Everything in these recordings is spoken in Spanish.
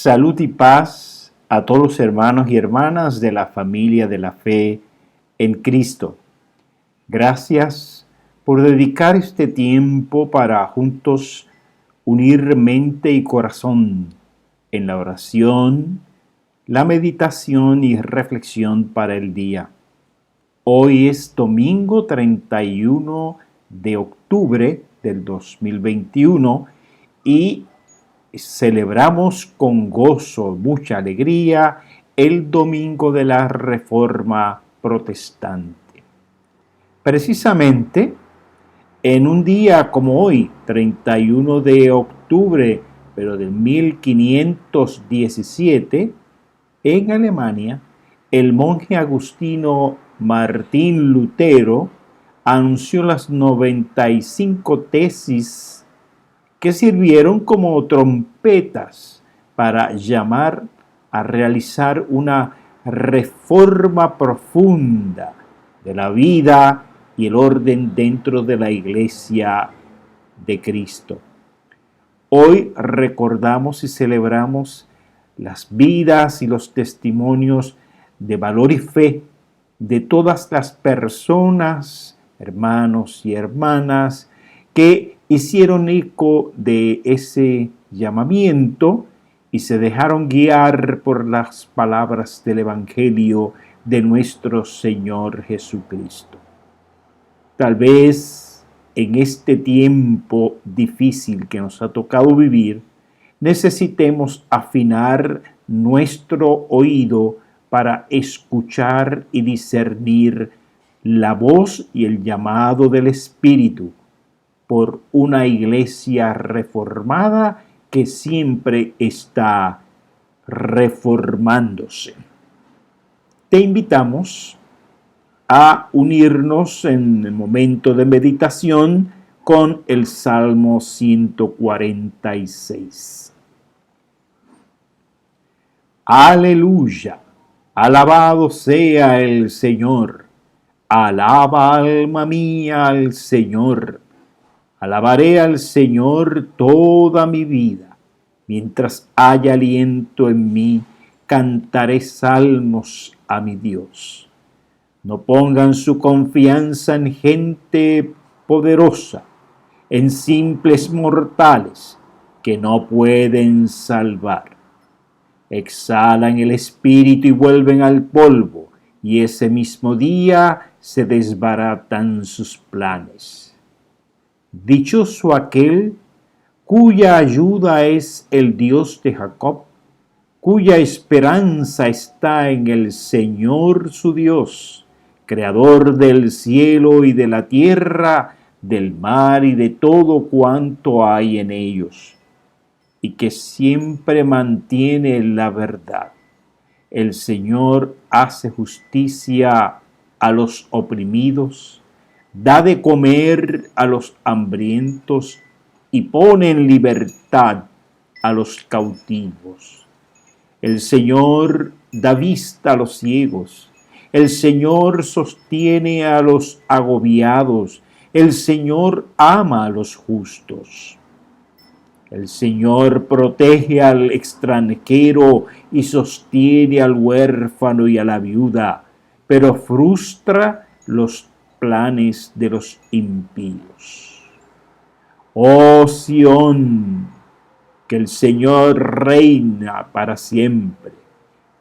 Salud y paz a todos los hermanos y hermanas de la familia de la fe en Cristo. Gracias por dedicar este tiempo para juntos unir mente y corazón en la oración, la meditación y reflexión para el día. Hoy es domingo 31 de octubre del 2021 y celebramos con gozo, mucha alegría, el domingo de la Reforma Protestante. Precisamente en un día como hoy, 31 de octubre, pero de 1517, en Alemania, el monje agustino Martín Lutero anunció las 95 tesis que sirvieron como trompetas para llamar a realizar una reforma profunda de la vida y el orden dentro de la Iglesia de Cristo. Hoy recordamos y celebramos las vidas y los testimonios de valor y fe de todas las personas, hermanos y hermanas, que hicieron eco de ese llamamiento y se dejaron guiar por las palabras del Evangelio de nuestro Señor Jesucristo. Tal vez en este tiempo difícil que nos ha tocado vivir, necesitemos afinar nuestro oído para escuchar y discernir la voz y el llamado del Espíritu por una iglesia reformada que siempre está reformándose. Te invitamos a unirnos en el momento de meditación con el Salmo 146. Aleluya, alabado sea el Señor. Alaba, alma mía, al Señor. Alabaré al Señor toda mi vida. Mientras haya aliento en mí, cantaré salmos a mi Dios. No pongan su confianza en gente poderosa, en simples mortales que no pueden salvar. Exhalan el espíritu y vuelven al polvo, y ese mismo día se desbaratan sus planes. Dichoso aquel cuya ayuda es el Dios de Jacob, cuya esperanza está en el Señor su Dios, creador del cielo y de la tierra, del mar y de todo cuanto hay en ellos, y que siempre mantiene la verdad. El Señor hace justicia a los oprimidos, da de comer a los hambrientos y pone en libertad a los cautivos. El Señor da vista a los ciegos. El Señor sostiene a los agobiados. El Señor ama a los justos. El Señor protege al extranjero y sostiene al huérfano y a la viuda, pero frustra los planes de los impíos. Oh Sión, que el Señor reina para siempre,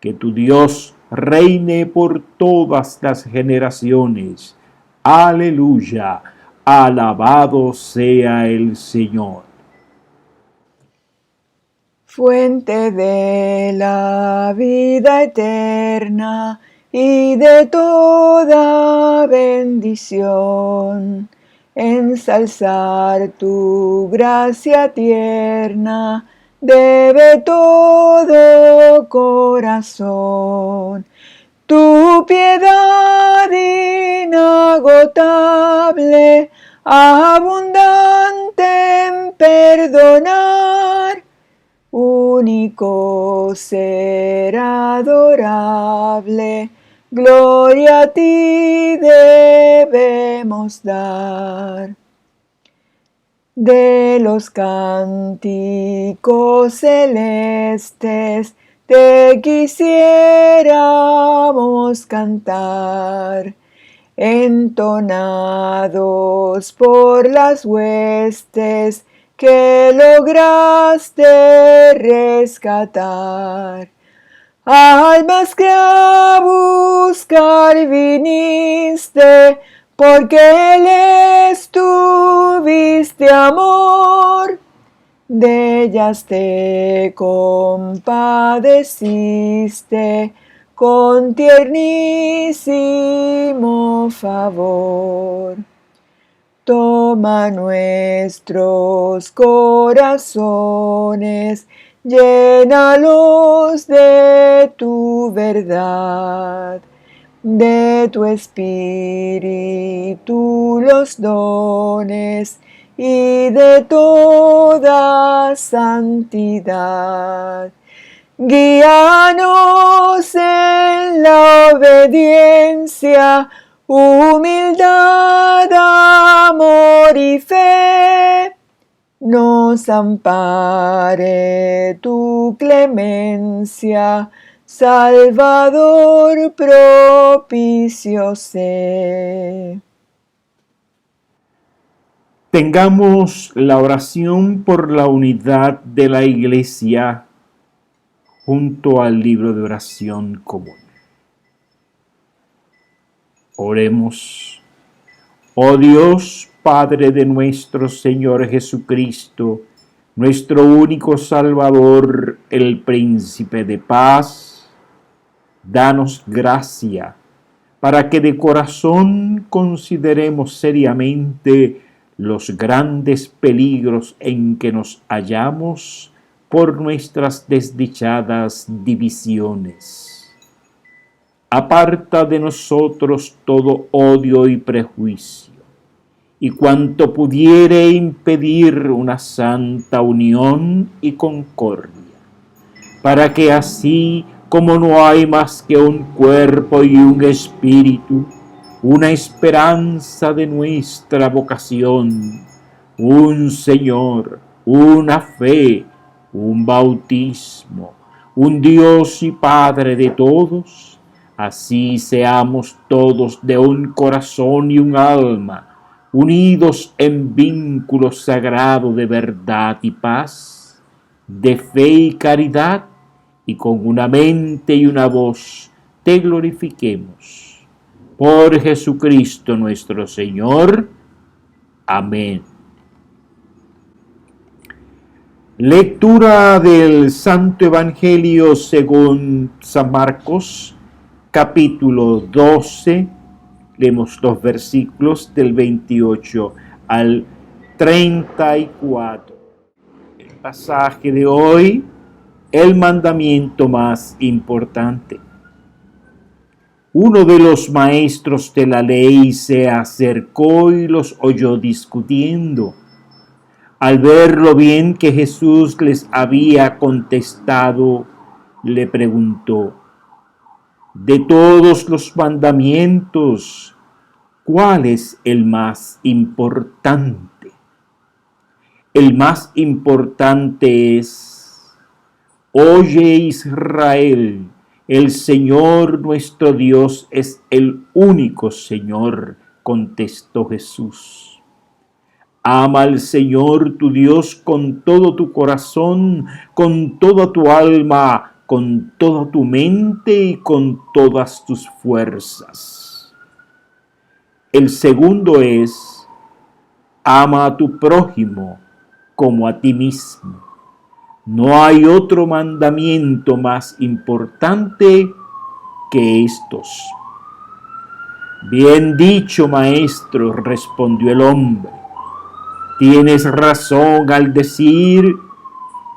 que tu Dios reine por todas las generaciones. Aleluya, alabado sea el Señor. Fuente de la vida eterna y de toda bendición, ensalzar tu gracia tierna debe todo corazón. Tu piedad inagotable, abundante en perdonar, único ser adorable, gloria a ti debemos dar. de los cánticos celestes te quisiéramos cantar, entonados por las huestes que lograste rescatar. Almas que a buscar viniste, porque les tuviste amor, de ellas te compadeciste con tiernísimo favor. Toma nuestros corazones, llénalos de tu verdad, de tu espíritu los dones y de toda santidad. Guíanos en la obediencia, humildad, amor y fe. Nos ampare tu clemencia, Salvador propicio sé. Tengamos la oración por la unidad de la Iglesia junto al libro de oración común. Oremos. Oh Dios, Padre de nuestro Señor Jesucristo, nuestro único Salvador, el Príncipe de paz, danos gracia para que de corazón consideremos seriamente los grandes peligros en que nos hallamos por nuestras desdichadas divisiones. Aparta de nosotros todo odio y prejuicio, y cuanto pudiere impedir una santa unión y concordia, para que así como no hay más que un cuerpo y un espíritu, una esperanza de nuestra vocación, un Señor, una fe, un bautismo, un Dios y Padre de todos, así seamos todos de un corazón y un alma, unidos en vínculo sagrado de verdad y paz, de fe y caridad, y con una mente y una voz te glorifiquemos. Por Jesucristo nuestro Señor. Amén. Lectura del Santo Evangelio según San Marcos, capítulo 12. Leemos los versículos del 28 al 34. El pasaje de hoy, el mandamiento más importante. Uno de los maestros de la ley se acercó y los oyó discutiendo. Al ver lo bien que Jesús les había contestado, le preguntó: de todos los mandamientos, ¿cuál es el más importante? El más importante es: oye Israel, el Señor nuestro Dios es el único Señor, contestó Jesús. Ama al Señor tu Dios con todo tu corazón, con toda tu alma, con toda tu mente y con todas tus fuerzas. El segundo es: ama a tu prójimo como a ti mismo. No hay otro mandamiento más importante que estos. Bien dicho, maestro, respondió el hombre. Tienes razón al decir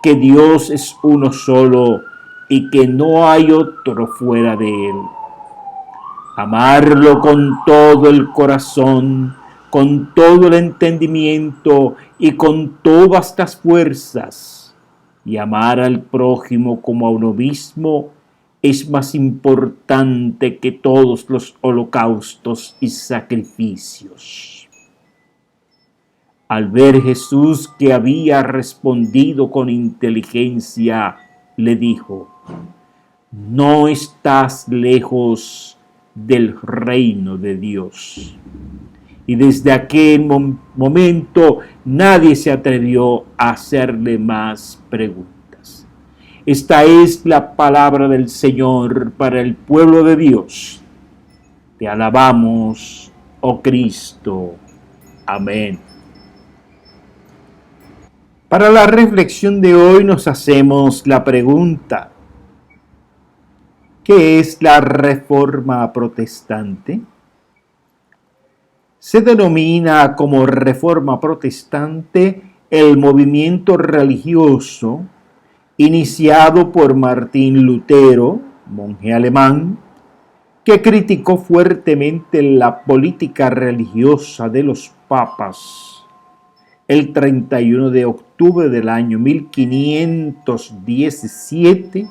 que Dios es uno solo y que no hay otro fuera de él. Amarlo con todo el corazón, con todo el entendimiento y con todas las fuerzas, y amar al prójimo como a uno mismo es más importante que todos los holocaustos y sacrificios. Al ver Jesús que había respondido con inteligencia, le dijo: no estás lejos del reino de Dios. Y desde aquel momento nadie se atrevió a hacerle más preguntas. Esta es la palabra del Señor para el pueblo de Dios. Te alabamos, oh Cristo. Amén. Para la reflexión de hoy nos hacemos la pregunta: ¿qué es la Reforma Protestante? Se denomina como Reforma Protestante el movimiento religioso iniciado por Martín Lutero, monje alemán, que criticó fuertemente la política religiosa de los papas. El 31 de octubre del año 1517,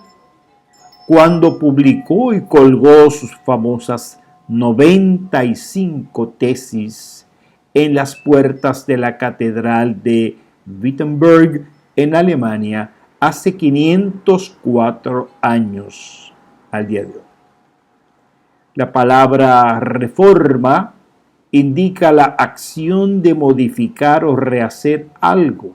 cuando publicó y colgó sus famosas 95 tesis en las puertas de la Catedral de Wittenberg en Alemania hace 504 años al día de hoy. La palabra reforma indica la acción de modificar o rehacer algo.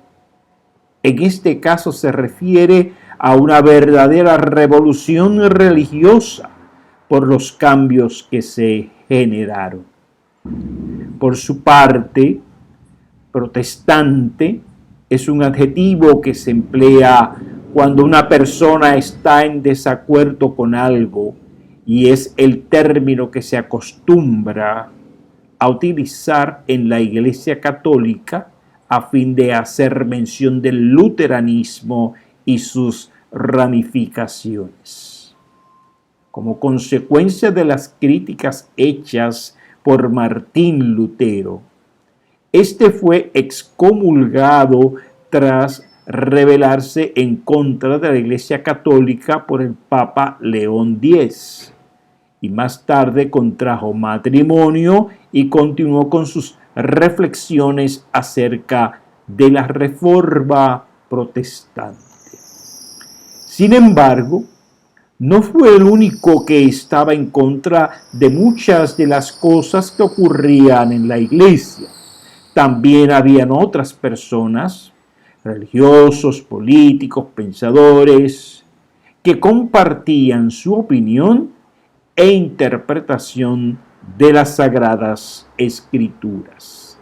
En este caso se refiere a una verdadera revolución religiosa por los cambios que se generaron. Por su parte, protestante es un adjetivo que se emplea cuando una persona está en desacuerdo con algo, y es el término que se acostumbra a utilizar en la Iglesia Católica a fin de hacer mención del luteranismo y sus ramificaciones. Como consecuencia de las críticas hechas por Martín Lutero, este fue excomulgado tras rebelarse en contra de la Iglesia Católica por el Papa León X, y más tarde contrajo matrimonio y continuó con sus reflexiones acerca de la Reforma Protestante. Sin embargo, no fue el único que estaba en contra de muchas de las cosas que ocurrían en la Iglesia. También habían otras personas, religiosos, políticos, pensadores, que compartían su opinión e interpretación de las Sagradas Escrituras.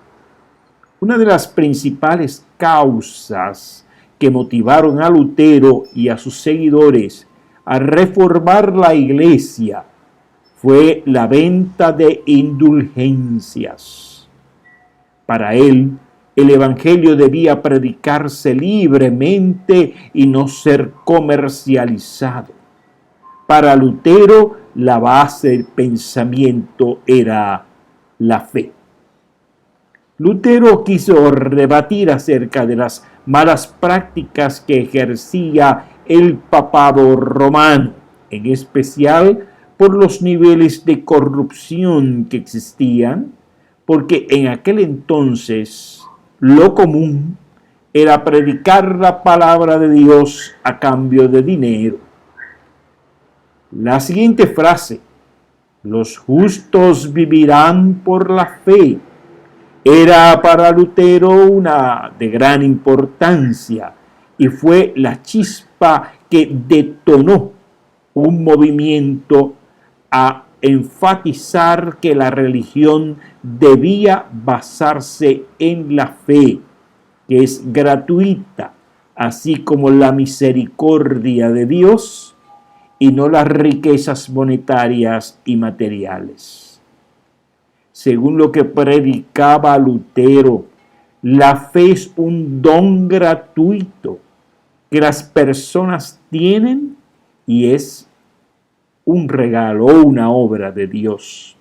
Una de las principales causas que motivaron a Lutero y a sus seguidores a reformar la Iglesia fue la venta de indulgencias. Para él, el Evangelio debía predicarse libremente y no ser comercializado. Para Lutero, la base del pensamiento era la fe. Lutero quiso rebatir acerca de las malas prácticas que ejercía el papado romano, en especial por los niveles de corrupción que existían, porque en aquel entonces lo común era predicar la palabra de Dios a cambio de dinero. La siguiente frase, los justos vivirán por la fe, era para Lutero una de gran importancia y fue la chispa que detonó un movimiento a enfatizar que la religión debía basarse en la fe, que es gratuita, así como la misericordia de Dios, y no las riquezas monetarias y materiales. Según lo que predicaba Lutero, la fe es un don gratuito que las personas tienen y es un regalo o una obra de Dios.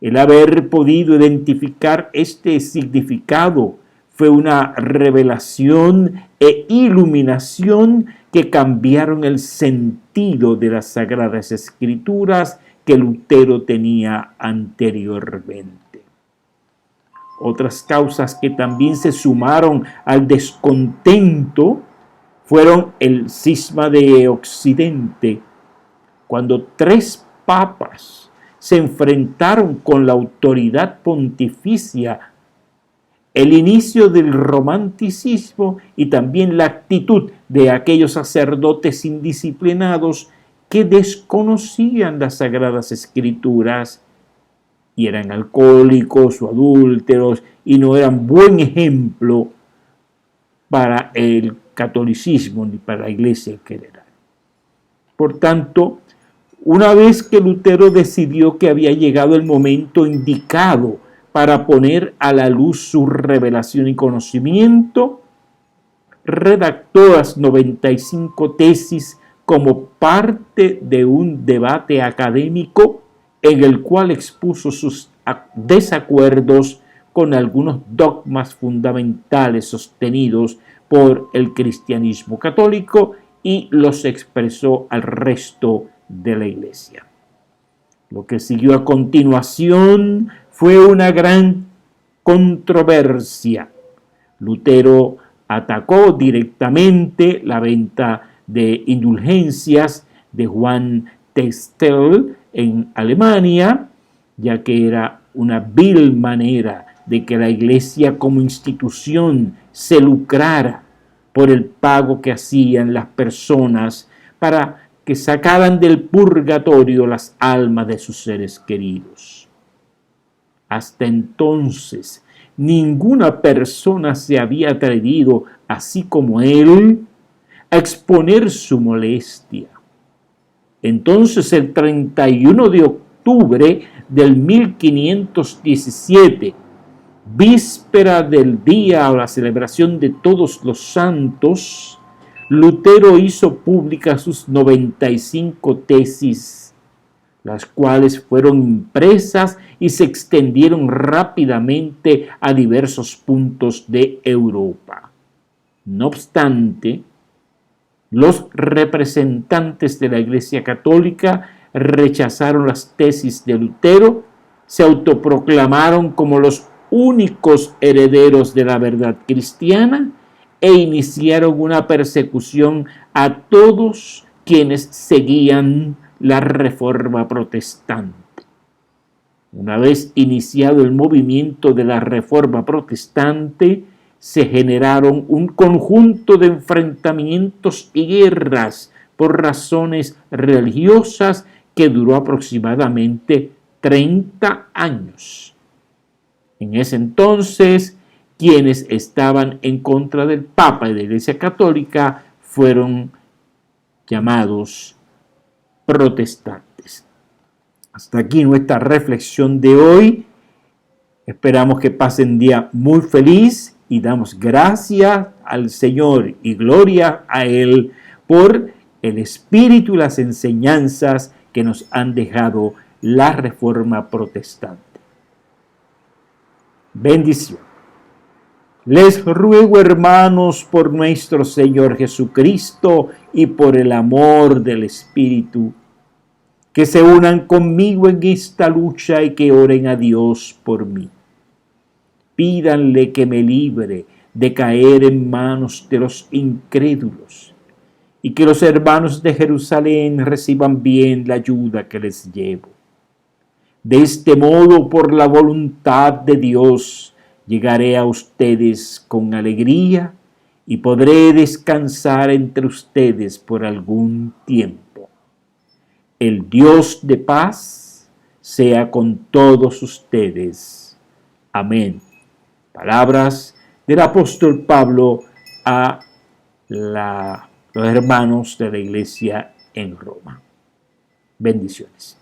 El haber podido identificar este significado fue una revelación e iluminación que cambiaron el sentido de las Sagradas Escrituras que Lutero tenía anteriormente. Otras causas que también se sumaron al descontento fueron el cisma de Occidente, cuando 3 papas se enfrentaron con la autoridad pontificia, el inicio del romanticismo y también la actitud de aquellos sacerdotes indisciplinados que desconocían las Sagradas Escrituras y eran alcohólicos o adúlteros y no eran buen ejemplo para el catolicismo ni para la Iglesia en general. Por tanto, una vez que Lutero decidió que había llegado el momento indicado para poner a la luz su revelación y conocimiento, redactó las 95 tesis como parte de un debate académico en el cual expuso sus desacuerdos con algunos dogmas fundamentales sostenidos por el cristianismo católico y los expresó al resto de la Iglesia. Lo que siguió a continuación fue una gran controversia. Lutero atacó directamente la venta de indulgencias de Juan Textel en Alemania, ya que era una vil manera de que la Iglesia como institución se lucrara por el pago que hacían las personas para que sacaran del purgatorio las almas de sus seres queridos. Hasta entonces, ninguna persona se había atrevido, así como él, a exponer su molestia. Entonces, el 31 de octubre del 1517, víspera del día o la celebración de Todos los Santos, Lutero hizo públicas sus 95 tesis, las cuales fueron impresas y se extendieron rápidamente a diversos puntos de Europa. No obstante, los representantes de la Iglesia Católica rechazaron las tesis de Lutero, se autoproclamaron como los únicos herederos de la verdad cristiana e iniciaron una persecución a todos quienes seguían la Reforma Protestante. Una vez iniciado el movimiento de la Reforma Protestante, se generaron un conjunto de enfrentamientos y guerras por razones religiosas que duró aproximadamente 30 años. En ese entonces, quienes estaban en contra del Papa y de la Iglesia Católica fueron llamados protestantes. Hasta aquí nuestra reflexión de hoy. Esperamos que pasen día muy feliz y damos gracias al Señor y gloria a Él por el espíritu y las enseñanzas que nos han dejado la Reforma Protestante. Bendición. Les ruego, hermanos, por nuestro Señor Jesucristo y por el amor del Espíritu, que se unan conmigo en esta lucha y que oren a Dios por mí. Pídanle que me libre de caer en manos de los incrédulos y que los hermanos de Jerusalén reciban bien la ayuda que les llevo. De este modo, por la voluntad de Dios, llegaré a ustedes con alegría y podré descansar entre ustedes por algún tiempo. El Dios de paz sea con todos ustedes. Amén. Palabras del apóstol Pablo a los hermanos de la iglesia en Roma. Bendiciones.